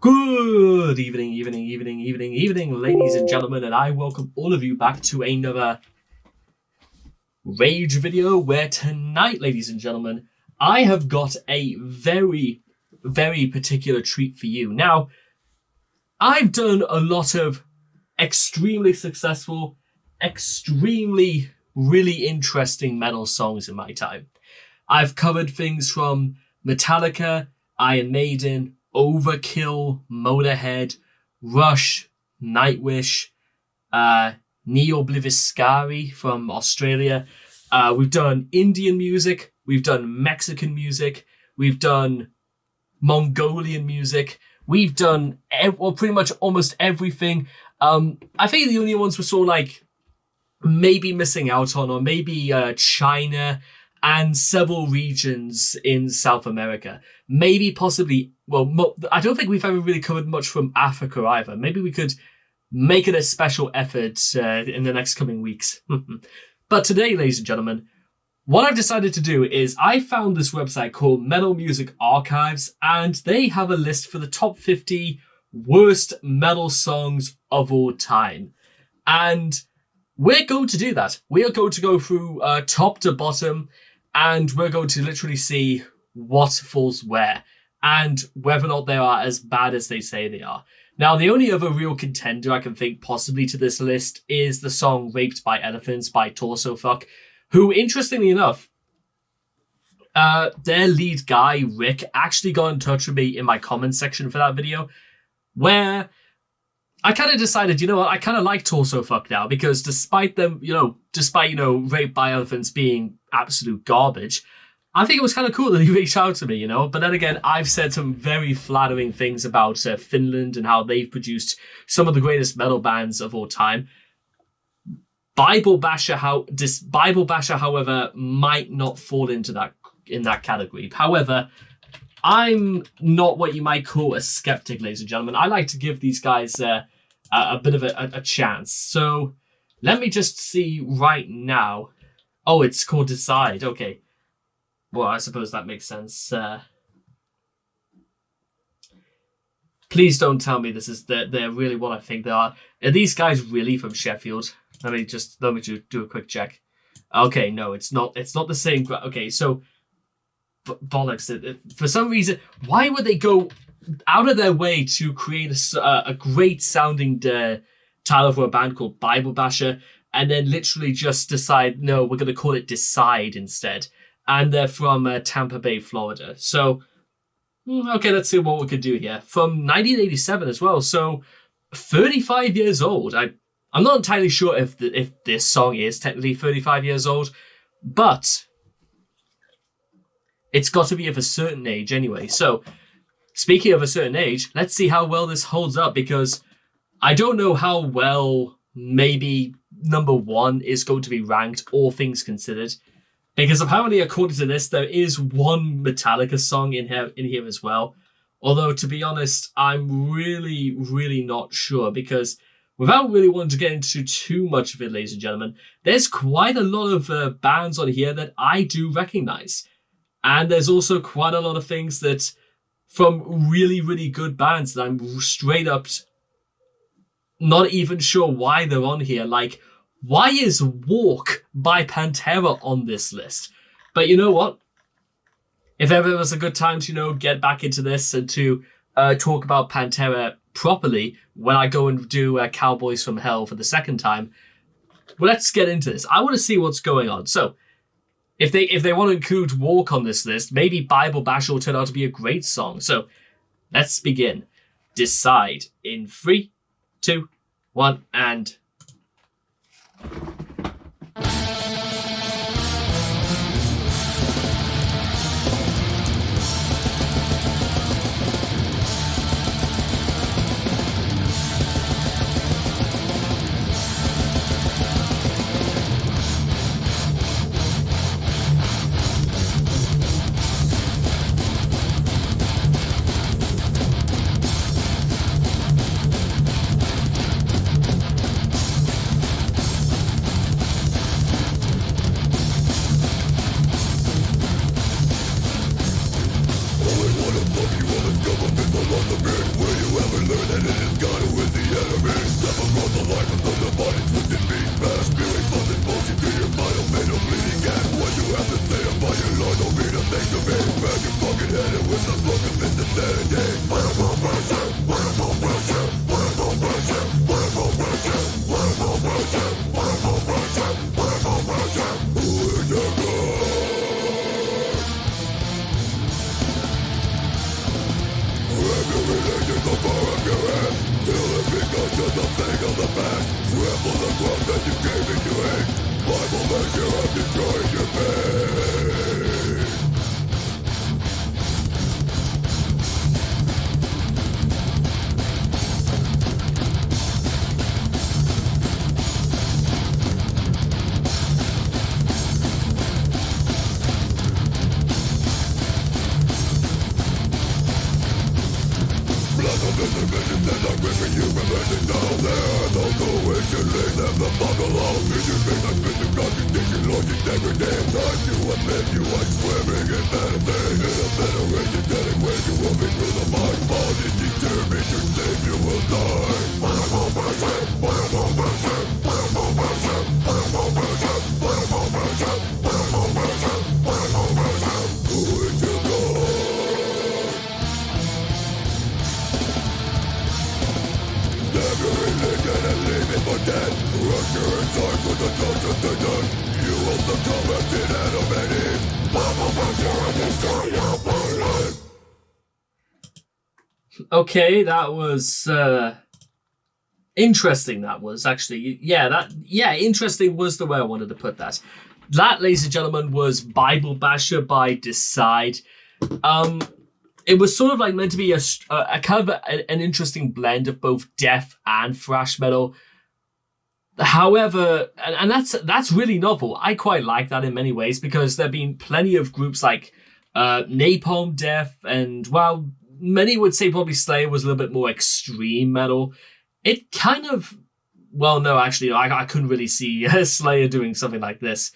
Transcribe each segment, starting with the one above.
Good evening, ladies and gentlemen, and I welcome all of you back to another Rage video where tonight, ladies and gentlemen, I have got a very particular treat for you. Now, I've done a lot of extremely successful, extremely really interesting metal songs in my time. I've covered things from Metallica, Iron Maiden, Overkill, Motorhead, Rush, Nightwish, Neo Bliviscari from Australia. We've done Indian music, we've done Mexican music, we've done Mongolian music, we've done pretty much almost everything. I think the only ones we're sort of like maybe missing out on, or maybe China and several regions in South America. Maybe possibly, I don't think we've ever really covered much from Africa either. Maybe we could make it a special effort in the next coming weeks. But today, ladies and gentlemen, what I've decided to do is I found this website called Metal Music Archives, and they have a list for the top 50 worst metal songs of all time. And we're going to do that. We are going to go through top to bottom, and we're going to literally see what falls where and whether or not they are as bad as they say they are. Now, the only other real contender I can think possibly to this list is the song Raped by Elephants by Torso Fuck, who, interestingly enough, their lead guy, Rick, actually got in touch with me in my comments section for that video, where I kind of decided, you know what, I kind of like Torso Fuck now, because despite them, Raped by Elephants being absolute garbage, I think it was kind of cool that he reached out to me, But then again, I've said some very flattering things about Finland and how they've produced some of the greatest metal bands of all time. Bible Basher, however, might not fall into that category. However, I'm not what you might call a skeptic, ladies and gentlemen. I like to give these guys a bit of a chance. So let me just see right now. Oh, it's called Decide. Okay. Well, I suppose that makes sense. Please don't tell me they're really what I think they are. Are these guys really from Sheffield? Let me do a quick check. Okay, no, it's not. It's not the same. Okay, so bollocks. For some reason, why would they go out of their way to create a great sounding title for a band called Bible Basher, and then literally just decide, no, we're going to call it Decide instead? And they're from Tampa Bay, Florida. So, okay, let's see what we could do here. From 1987 as well, so 35 years old. I'm not entirely sure if this song is technically 35 years old, but it's got to be of a certain age anyway. So, speaking of a certain age, let's see how well this holds up, because I don't know how well maybe number one is going to be ranked, all things considered. Because apparently, according to this, there is one Metallica song in here as well. Although, to be honest, I'm really not sure, because without really wanting to get into too much of it, ladies and gentlemen, there's quite a lot of bands on here that I do recognize. And there's also quite a lot of things that from really good bands that I'm straight up not even sure why they're on here. Like, why is Walk by Pantera on this list? But you know what? If ever was a good time to, get back into this and to talk about Pantera properly when I go and do Cowboys from Hell for the second time, well, let's get into this. I want to see what's going on. So, if they want to include Walk on this list, maybe Bible Bash will turn out to be a great song. So, let's begin. Decide in 3, 2, 1, and... Okay, that was interesting. That was actually, interesting was the way I wanted to put that. That, ladies and gentlemen, was Bible Basher by Decide. It was sort of like meant to be a kind of an interesting blend of both death and thrash metal. However, and that's really novel. I quite like that in many ways because there've been plenty of groups like Napalm Death, and while many would say probably Slayer was a little bit more extreme metal, it kind of, well, no, actually, I couldn't really see Slayer doing something like this.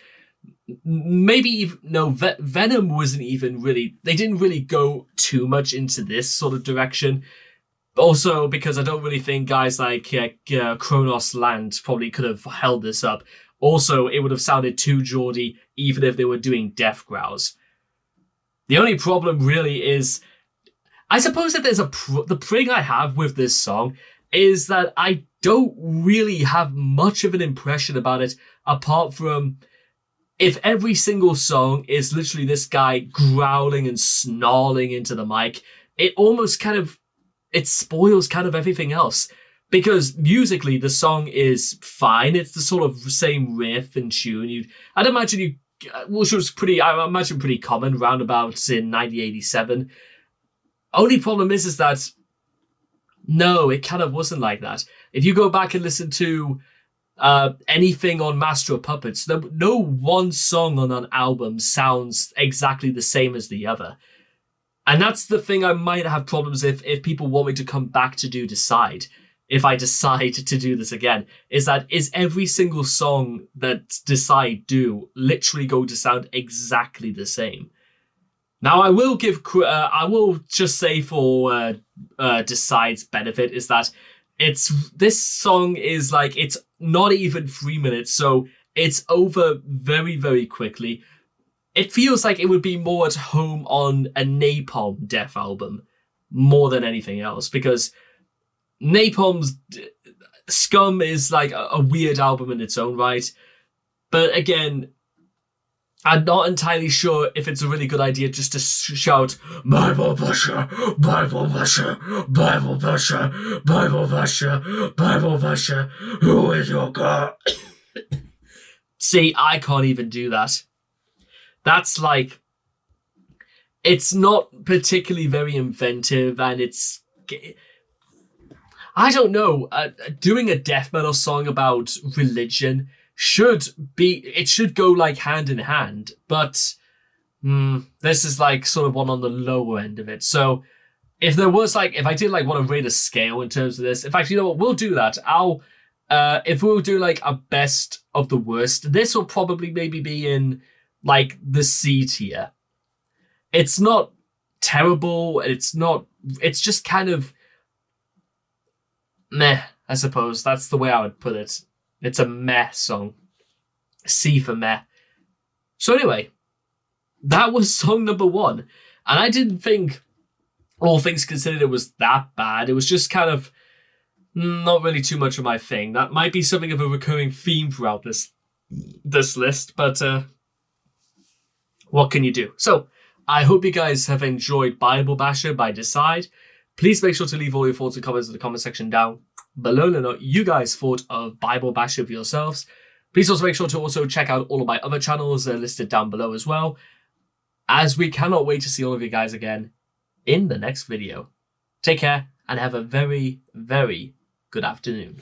Maybe even, no, Venom wasn't even really, they didn't really go too much into this sort of direction. Also, because I don't really think guys like Kronos Land probably could have held this up. Also, it would have sounded too Geordie, even if they were doing death growls. The only problem really is, I suppose that there's the thing I have with this song is that I don't really have much of an impression about it, apart from if every single song is literally this guy growling and snarling into the mic, it almost kind of, it spoils kind of everything else. Because musically, the song is fine. It's the sort of same riff and tune. I'd imagine which was pretty common roundabouts in 1987. Only problem is that, no, it kind of wasn't like that. If you go back and listen to anything on Master of Puppets, no one song on an album sounds exactly the same as the other. And that's the thing I might have problems if people want me to come back to do Decide, if I decide to do this again, is every single song that Decide do literally going to sound exactly the same. Now, I will just say for Decide's benefit is that this song is like, it's not even 3 minutes, so it's over very, very quickly. It feels like it would be more at home on a Napalm Death album more than anything else, because Napalm's Scum is like a weird album in its own right. But again, I'm not entirely sure if it's a really good idea just to shout, Bible Basher, Bible Basher, Bible Basher, Bible Basher, Bible Basher, who is your God? See, I can't even do that. That's like, it's not particularly very inventive, and it's, I don't know, doing a death metal song about religion should go like hand in hand, but this is like sort of one on the lower end of it. So if I did like want to rate a scale in terms of this, in fact, you know what, we'll do that. If we'll do like a best of the worst, this will probably maybe be in like the C tier. It's not terrible. It's just kind of meh, I suppose. That's the way I would put it. It's a meh song. C for meh. So anyway, that was song number 1. And I didn't think, all things considered, it was that bad. It was just kind of not really too much of my thing. That might be something of a recurring theme throughout this list, but what can you do? So I hope you guys have enjoyed Bible Basher by Decide. Please make sure to leave all your thoughts and comments in the comment section down below. Let me know what you guys thought of Bible Basher for yourselves. Please also make sure to also check out all of my other channels listed down below as well, as we cannot wait to see all of you guys again in the next video. Take care and have a very, very good afternoon.